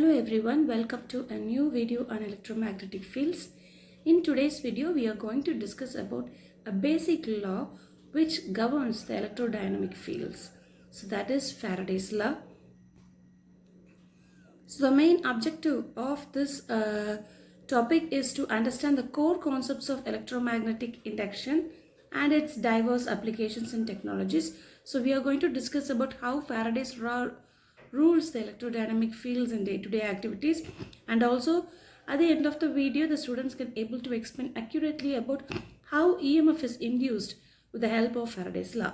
Hello everyone, welcome to a new video on electromagnetic fields. In today's video, we are going to discuss about a basic law which governs the electrodynamic fields. So that is Faraday's law. So the main objective of this topic is to understand the core concepts of electromagnetic induction and its diverse applications in technologies. So we are going to discuss about how Faraday's law rules the electrodynamic fields in day-to-day activities, and also at the end of the video the students can able to explain accurately about how EMF is induced with the help of Faraday's law.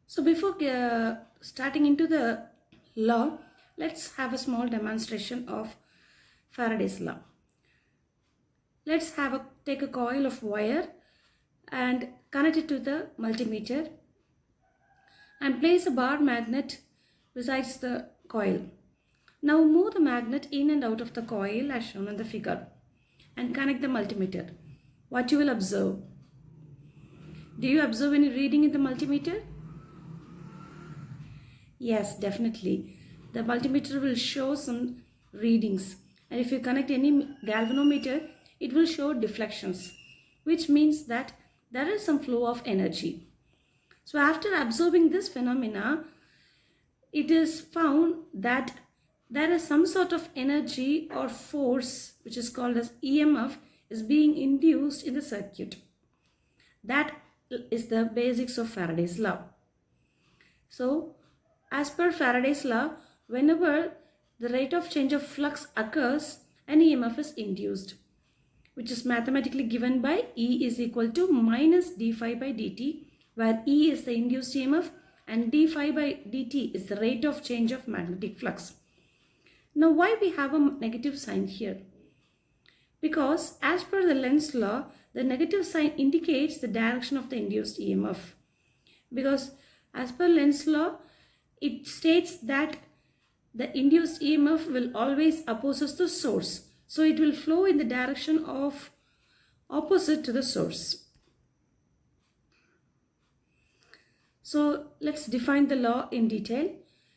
So before starting into the law, let's have a small demonstration of Faraday's law. Let's take a coil of wire and connect it to the multimeter and place a bar magnet besides the coil. Now move the magnet in and out of the coil as shown in the figure and connect the multimeter. What you will observe? Do you observe any reading in the multimeter? Yes, definitely. The multimeter will show some readings, and if you connect any galvanometer, it will show deflections, which means that there is some flow of energy. So after observing this phenomena, it is found that there is some sort of energy or force which is called as EMF is being induced in the circuit. That is the basics of Faraday's law. So as per Faraday's law, whenever the rate of change of flux occurs, an EMF is induced, which is mathematically given by E is equal to minus d phi by dt, where E is the induced EMF and d phi by dt is the rate of change of magnetic flux. Now why we have a negative sign here? Because as per the Lenz law, the negative sign indicates the direction of the induced EMF. Because as per Lenz law, it states that the induced EMF will always opposes the source. So it will flow in the direction of opposite to the source. So let's define the law in detail.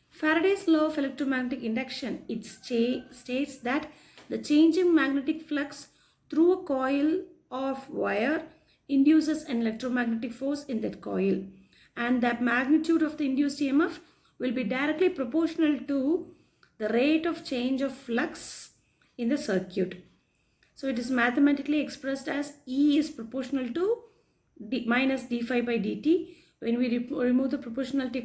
Faraday's law of electromagnetic induction, it states that the changing magnetic flux through a coil of wire induces an electromagnetic force in that coil, and that magnitude of the induced EMF will be directly proportional to the rate of change of flux in the circuit. So it is mathematically expressed as E is proportional to minus d phi by dt. When we remove the proportionality,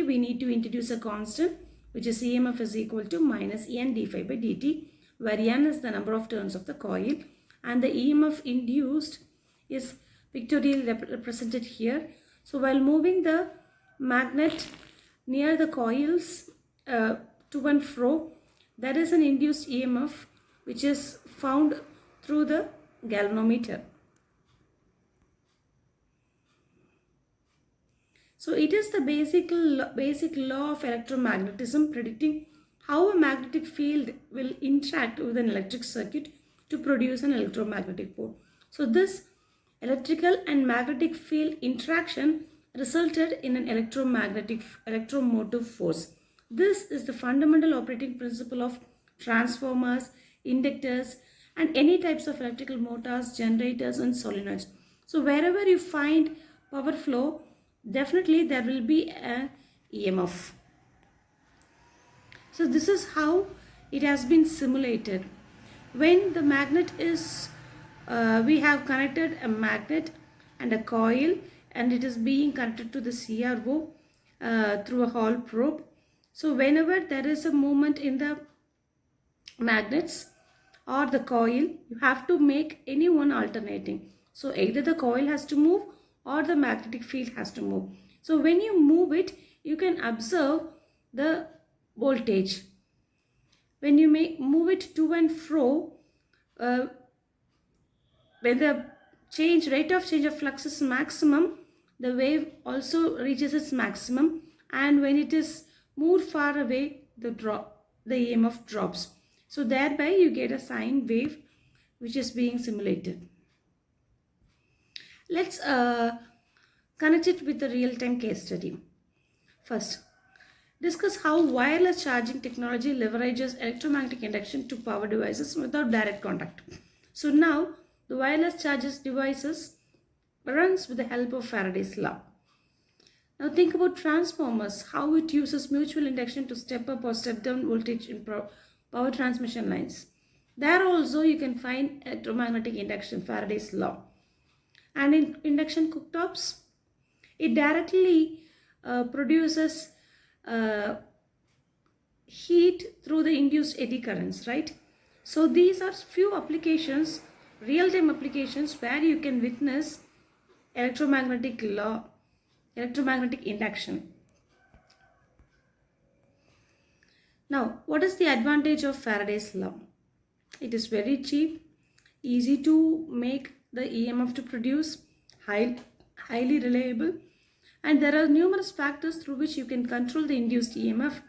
we need to introduce a constant, which is EMF is equal to minus N d phi by dt, where N is the number of turns of the coil and the EMF induced is pictorially represented here. So while moving the magnet near the coils to and fro, there is an induced EMF which is found through the galvanometer. So it is the basic law of electromagnetism predicting how a magnetic field will interact with an electric circuit to produce an electromagnetic pole. So this electrical and magnetic field interaction resulted in an electromotive force. This is the fundamental operating principle of transformers, inductors, and any types of electrical motors, generators, and solenoids. So wherever you find power flow, definitely there will be an EMF. So this is how it has been simulated. When the magnet is, we have connected a magnet and a coil, and it is being connected to the CRO through a Hall probe. So whenever there is a movement in the magnets or the coil, you have to make any one alternating. So either the coil has to move or the magnetic field has to move. So when you move it, you can observe the voltage. When you move it to and fro, when the rate of change of flux is maximum, the wave also reaches its maximum, and when it is moved far away, the EMF drops. So thereby you get a sine wave which is being simulated. Let's connect it with a real-time case study. First, discuss how wireless charging technology leverages electromagnetic induction to power devices without direct contact. So now the wireless charges devices runs with the help of Faraday's law. Now think about transformers, how it uses mutual induction to step up or step down voltage in power transmission lines. There also you can find electromagnetic induction, Faraday's law. And in induction cooktops, it directly produces heat through the induced eddy currents, right? So these are few applications, real-time applications where you can witness electromagnetic law, electromagnetic induction. Now, what is the advantage of Faraday's law? It is very cheap, easy to make the EMF to produce, highly reliable, and there are numerous factors through which you can control the induced EMF,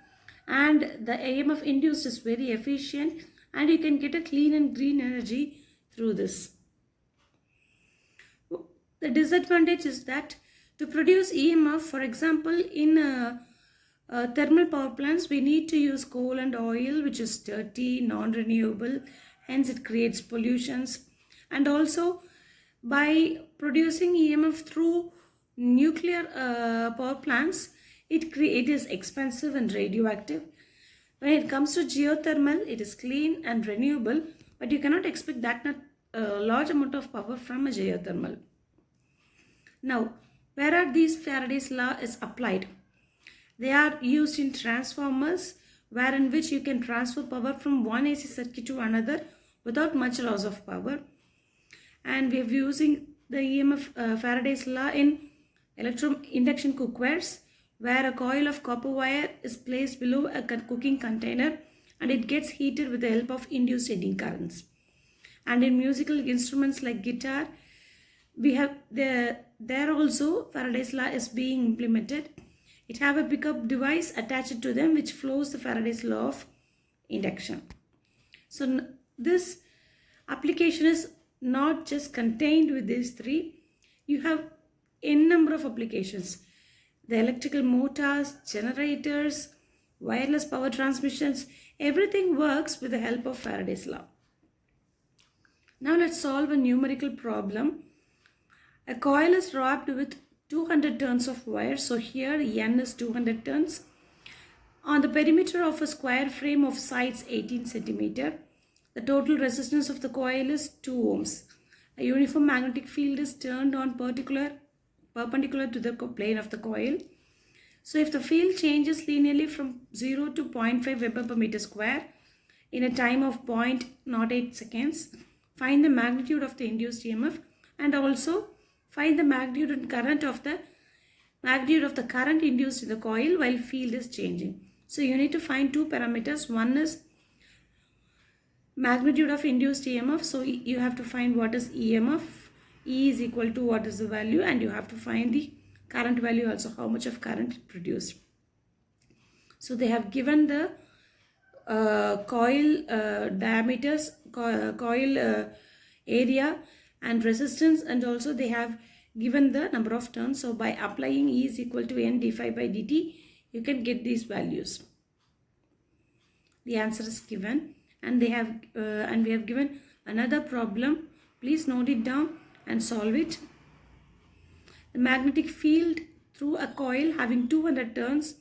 and the EMF induced is very efficient and you can get a clean and green energy through this. The disadvantage is that to produce EMF, for example, in thermal power plants, we need to use coal and oil, which is dirty, non-renewable, hence it creates pollutions. And also by producing EMF through nuclear power plants, it is expensive and radioactive. When it comes to geothermal, it is clean and renewable, but you cannot expect that large amount of power from a geothermal. Now, where are these Faraday's law is applied? They are used in transformers, wherein which you can transfer power from one AC circuit to another without much loss of power. And we are using the EMF Faraday's law in induction cookwares, where a coil of copper wire is placed below a cooking container and it gets heated with the help of induced eddy currents. And in musical instruments like guitar, we have there also Faraday's law is being implemented. It have a pickup device attached to them which flows the Faraday's law of induction. So this application is not just contained with these three. You have n number of applications. The electrical motors, generators, wireless power transmissions, everything works with the help of Faraday's law. Now let's solve a numerical problem. A coil is wrapped with 200 turns of wire. So here N is 200 turns. On the perimeter of a square frame of sides 18 centimeter. The total resistance of the coil is 2 ohms. A uniform magnetic field is turned on perpendicular to the plane of the coil. So if the field changes linearly from 0 to 0.5 Weber per meter square in a time of 0.08 seconds, find the magnitude of the induced EMF and also find the magnitude and current of the current induced in the coil while field is changing. So you need to find two parameters. One is magnitude of induced EMF. So you have to find what is EMF. E is equal to what is the value, and you have to find the current value also, how much of current it produced. So they have given the coil diameters, coil area and resistance, and also they have given the number of turns. So by applying E is equal to N d phi by dt, you can get these values. The answer is given, and they have and we have given another problem. Please note it down and solve it. The magnetic field through a coil having 200 turns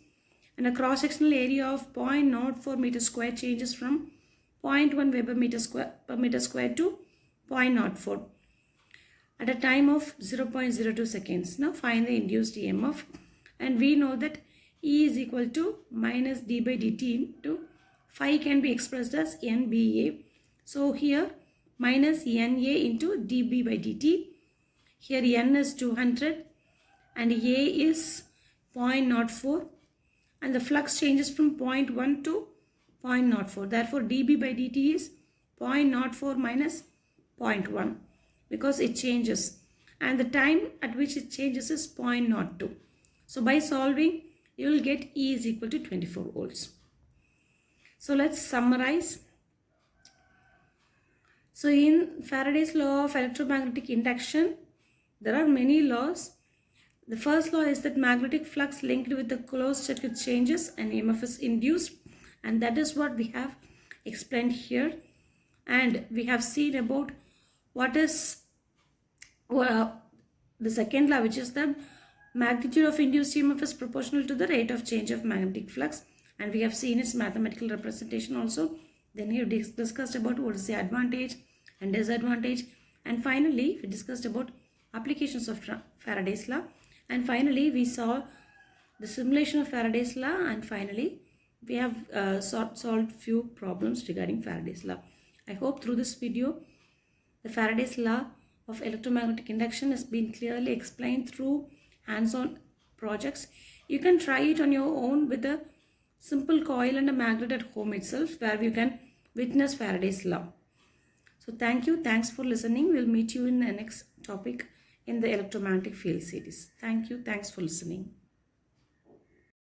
and a cross-sectional area of 0.04 meter square changes from 0.1 Weber per meter square to 0.04 at a time of 0.02 seconds. Now find the induced EMF, and we know that E is equal to minus d by dt into phi can be expressed as NBA. So here minus NA into dB by dt. Here N is 200 and A is 0.04, and the flux changes from 0.1 to 0.04. Therefore dB by dt is 0.04 minus 0.1 because it changes, and the time at which it changes is 0.02. So by solving, you will get E is equal to 24 volts. So let's summarize. So in Faraday's law of electromagnetic induction, there are many laws. The first law is that magnetic flux linked with the closed circuit changes and EMF is induced, and that is what we have explained here. And we have seen about what is the second law, which is the magnitude of induced EMF is proportional to the rate of change of magnetic flux, and we have seen its mathematical representation also. Then we have discussed about what is the advantage and disadvantage, and finally we discussed about applications of Faraday's law, and finally we saw the simulation of Faraday's law, and finally we have solved few problems regarding Faraday's law. I hope through this video the Faraday's law of electromagnetic induction has been clearly explained through hands-on projects. You can try it on your own with a simple coil and a magnet at home itself, where you can witness Faraday's law. So thank you. Thanks for listening. We'll meet you in the next topic in the electromagnetic field series. Thank you. Thanks for listening.